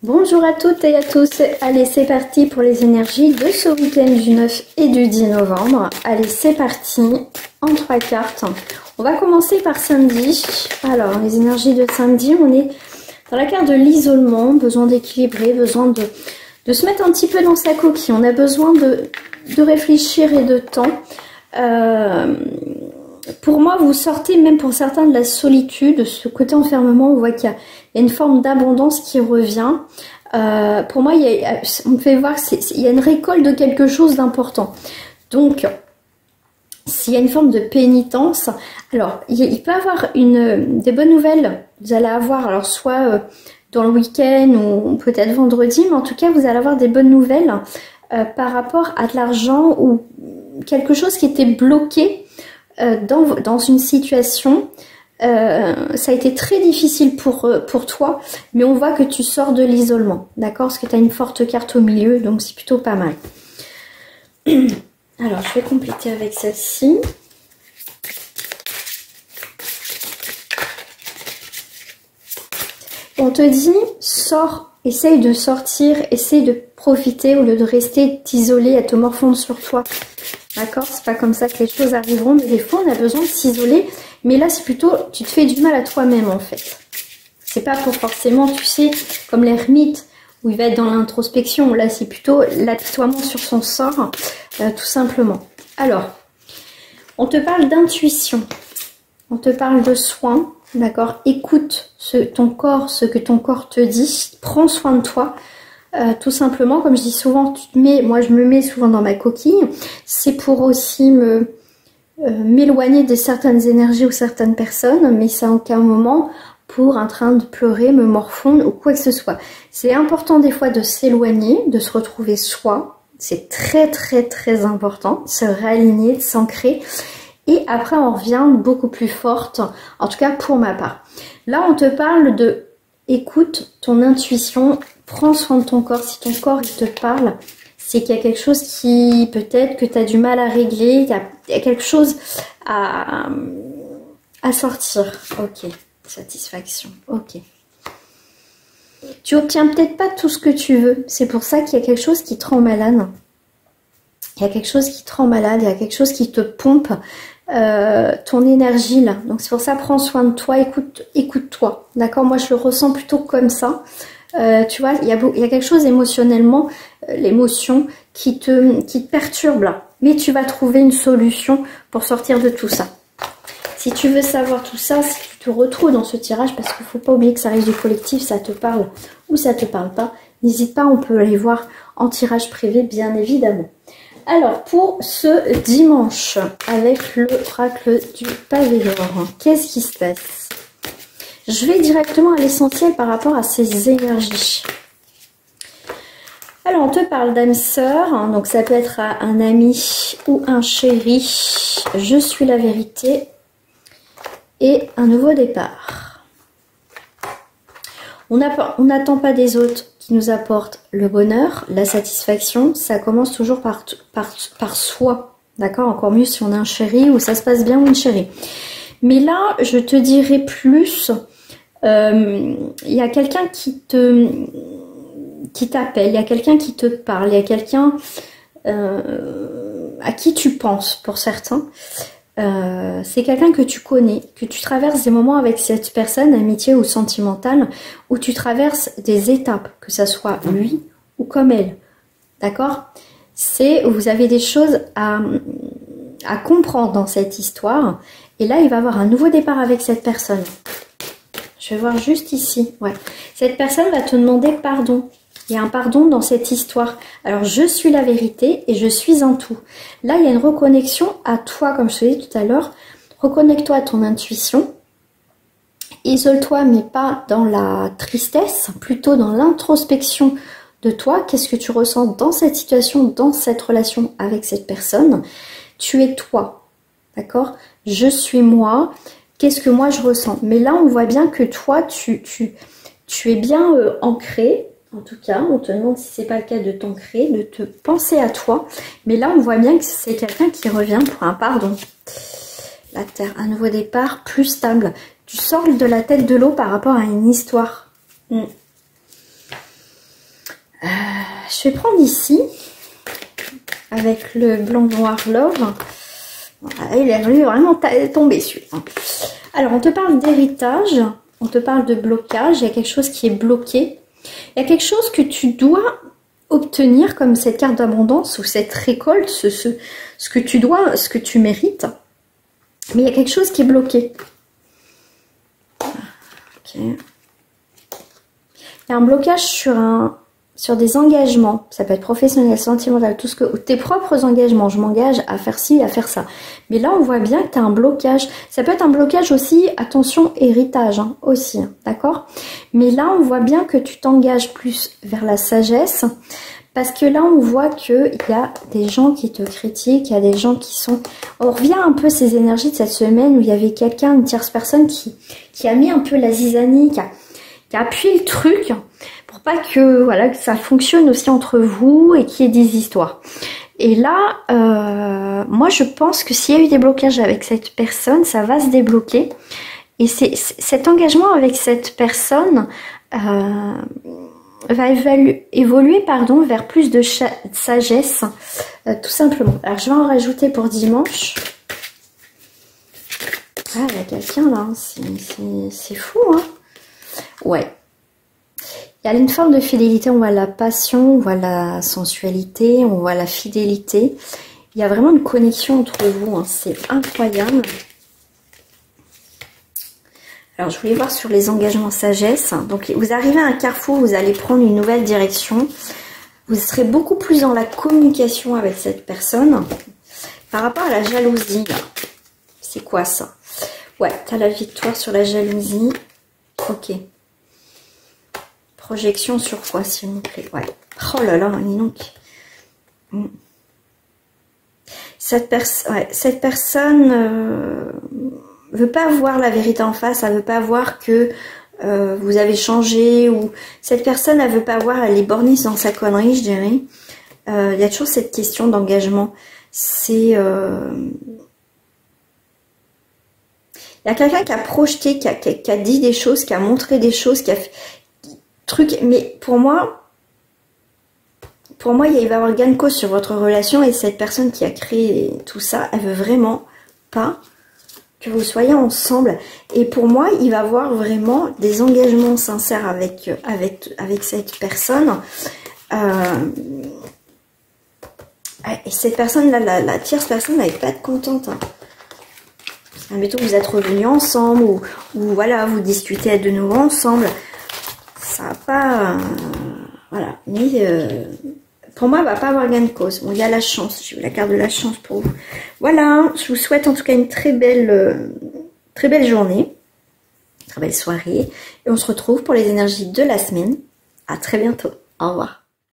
Bonjour à toutes et à tous, allez c'est parti pour les énergies de ce week-end du 9 et du 10 novembre. Allez c'est parti, en 3 cartes. On va commencer par samedi. Alors les énergies de samedi, on est dans la carte de l'isolement, besoin d'équilibrer, besoin de se mettre un petit peu dans sa coquille. On a besoin de réfléchir et de temps. Pour moi, vous sortez même pour certains de la solitude, ce côté enfermement, on voit qu'il y a une forme d'abondance qui revient. Pour moi, on me fait voir qu'il y a une récolte de quelque chose d'important. Donc, s'il y a une forme de pénitence, alors il peut y avoir des bonnes nouvelles. Vous allez avoir, alors soit dans le week-end ou peut-être vendredi, mais en tout cas, vous allez avoir des bonnes nouvelles par rapport à de l'argent ou quelque chose qui était bloqué dans une situation. Ça a été très difficile pour toi, mais on voit que tu sors de l'isolement, d'accord? Parce que tu as une forte carte au milieu, donc c'est plutôt pas mal. Alors, je vais compléter avec celle-ci. On te dit, sors, essaye de sortir, essaye de profiter au lieu de rester t'isoler, à te morfondre sur toi. D'accord? C'est pas comme ça que les choses arriveront, mais des fois on a besoin de s'isoler. Mais là, c'est plutôt, tu te fais du mal à toi-même en fait. C'est pas pour forcément, tu sais, comme l'ermite, où il va être dans l'introspection. Là, c'est plutôt l'apitoiement sur son sort, tout simplement. Alors, on te parle d'intuition. On te parle de soin, d'accord? Écoute ton corps, ce que ton corps te dit. Prends soin de toi. Tout simplement, comme je dis souvent, moi je me mets souvent dans ma coquille. C'est pour aussi m'éloigner de certaines énergies ou certaines personnes, mais c'est en aucun moment pour en train de pleurer, me morfondre ou quoi que ce soit. C'est important des fois de s'éloigner, de se retrouver soi. C'est très très très important, se réaligner, de s'ancrer. Et après on revient beaucoup plus forte, en tout cas pour ma part. Là on te parle de écoute ton intuition, prends soin de ton corps. Si ton corps il te parle, c'est qu'il y a quelque chose qui peut-être que tu as du mal à régler, il y a quelque chose à sortir. Ok, satisfaction, ok. Tu obtiens peut-être pas tout ce que tu veux, c'est pour ça qu'il y a quelque chose qui te rend malade. Il y a quelque chose qui te rend malade, il y a quelque chose qui te pompe ton énergie là. Donc c'est pour ça, prends soin de toi, écoute-toi. D'accord? Moi je le ressens plutôt comme ça. Tu vois, il y a quelque chose émotionnellement, l'émotion qui te perturbe là. Mais tu vas trouver une solution pour sortir de tout ça. Si tu veux savoir tout ça, si tu te retrouves dans ce tirage, parce qu'il ne faut pas oublier que ça reste du collectif, ça te parle ou ça te parle pas, n'hésite pas, on peut aller voir en tirage privé, bien évidemment. Alors, pour ce dimanche, avec le oracle du pavé d'or, qu'est-ce qui se passe? Je vais directement à l'essentiel par rapport à ces énergies. Alors, on te parle d'âme sœur, hein, donc ça peut être un ami ou un chéri. Je suis la vérité. Et un nouveau départ. On n'attend pas des autres qui nous apportent le bonheur, la satisfaction. Ça commence toujours par soi. D'accord? Encore mieux si on a un chéri ou ça se passe bien ou une chérie. Mais là, je te dirais plus, il y a quelqu'un qui t'appelle, il y a quelqu'un qui te parle, il y a quelqu'un à qui tu penses pour certains. C'est quelqu'un que tu connais, que tu traverses des moments avec cette personne, amitié ou sentimentale, où tu traverses des étapes, que ça soit lui ou comme elle. D'accord? Vous avez des choses à comprendre dans cette histoire. Et là, il va y avoir un nouveau départ avec cette personne. Je vais voir juste ici. Ouais. Cette personne va te demander pardon. Il y a un pardon dans cette histoire. Alors, je suis la vérité et je suis un tout. Là, il y a une reconnexion à toi, comme je te disais tout à l'heure. Reconnecte-toi à ton intuition. Isole-toi, mais pas dans la tristesse, plutôt dans l'introspection de toi. Qu'est-ce que tu ressens dans cette situation, dans cette relation avec cette personne? Tu es toi, d'accord? Je suis moi. Qu'est-ce que moi je ressens? Mais là, on voit bien que toi, tu es bien ancré. En tout cas, on te demande si c'est pas le cas de t'ancrer, de te penser à toi. Mais là, on voit bien que c'est quelqu'un qui revient pour un pardon. La terre, un nouveau départ, plus stable. Tu sors de la tête de l'eau par rapport à une histoire. je vais prendre ici, avec le blanc noir love. Voilà, il est vraiment tombé celui-là. Alors, on te parle d'héritage, on te parle de blocage, il y a quelque chose qui est bloqué. Il y a quelque chose que tu dois obtenir comme cette carte d'abondance ou cette récolte, ce que tu dois, ce que tu mérites. Mais il y a quelque chose qui est bloqué. Ok. Il y a un blocage sur des engagements. Ça peut être professionnel, sentimental, tout ce que... Tes propres engagements. Je m'engage à faire ci, à faire ça. Mais là, on voit bien que tu as un blocage. Ça peut être un blocage aussi, attention, héritage, hein, aussi. Hein, d'accord? Mais là, on voit bien que tu t'engages plus vers la sagesse. Parce que là, on voit qu'il y a des gens qui te critiquent, il y a des gens qui sont... On revient un peu ces énergies de cette semaine où il y avait quelqu'un, une tierce personne qui a mis un peu la zizanie, qui a appuyé le truc pour pas que, voilà, que ça fonctionne aussi entre vous et qu'il y ait des histoires. Et là, moi, je pense que s'il y a eu des blocages avec cette personne, ça va se débloquer. Et cet engagement avec cette personne... va évoluer vers plus de sagesse, tout simplement. Alors, je vais en rajouter pour dimanche. Ah, il y a quelqu'un là, c'est fou, hein. Ouais. Il y a une forme de fidélité, on voit la passion, on voit la sensualité, on voit la fidélité. Il y a vraiment une connexion entre vous, hein. C'est incroyable. Alors, je voulais voir sur les engagements sagesse. Donc, vous arrivez à un carrefour, vous allez prendre une nouvelle direction. Vous serez beaucoup plus dans la communication avec cette personne. Par rapport à la jalousie, c'est quoi ça? Ouais, tu as la victoire sur la jalousie. Ok. Projection sur quoi, s'il vous plaît? Ouais. Oh là là, dis donc. Cette personne... veut pas voir la vérité en face, elle veut pas voir que vous avez changé, ou cette personne, elle veut pas voir, elle est bornée dans sa connerie, je dirais. Il y a toujours cette question d'engagement. C'est... il y a quelqu'un qui a projeté, qui a dit des choses, qui a montré des choses, qui a fait truc, mais pour moi, il va y avoir gain de cause sur votre relation, et cette personne qui a créé tout ça, elle veut vraiment pas que vous soyez ensemble. Et pour moi, il va y avoir vraiment des engagements sincères avec cette personne. Et cette personne-là, la tierce personne, elle va pas être contente. Hein. Admettons que vous êtes revenus ensemble, ou voilà, vous discutez de nouveau ensemble. Ça va pas... voilà. Mais... pour moi, il ne va pas avoir gain de cause. Bon, il y a la chance. J'ai eu la carte de la chance pour vous. Voilà. Je vous souhaite en tout cas une très belle journée. Très belle soirée. Et on se retrouve pour les énergies de la semaine. À très bientôt. Au revoir.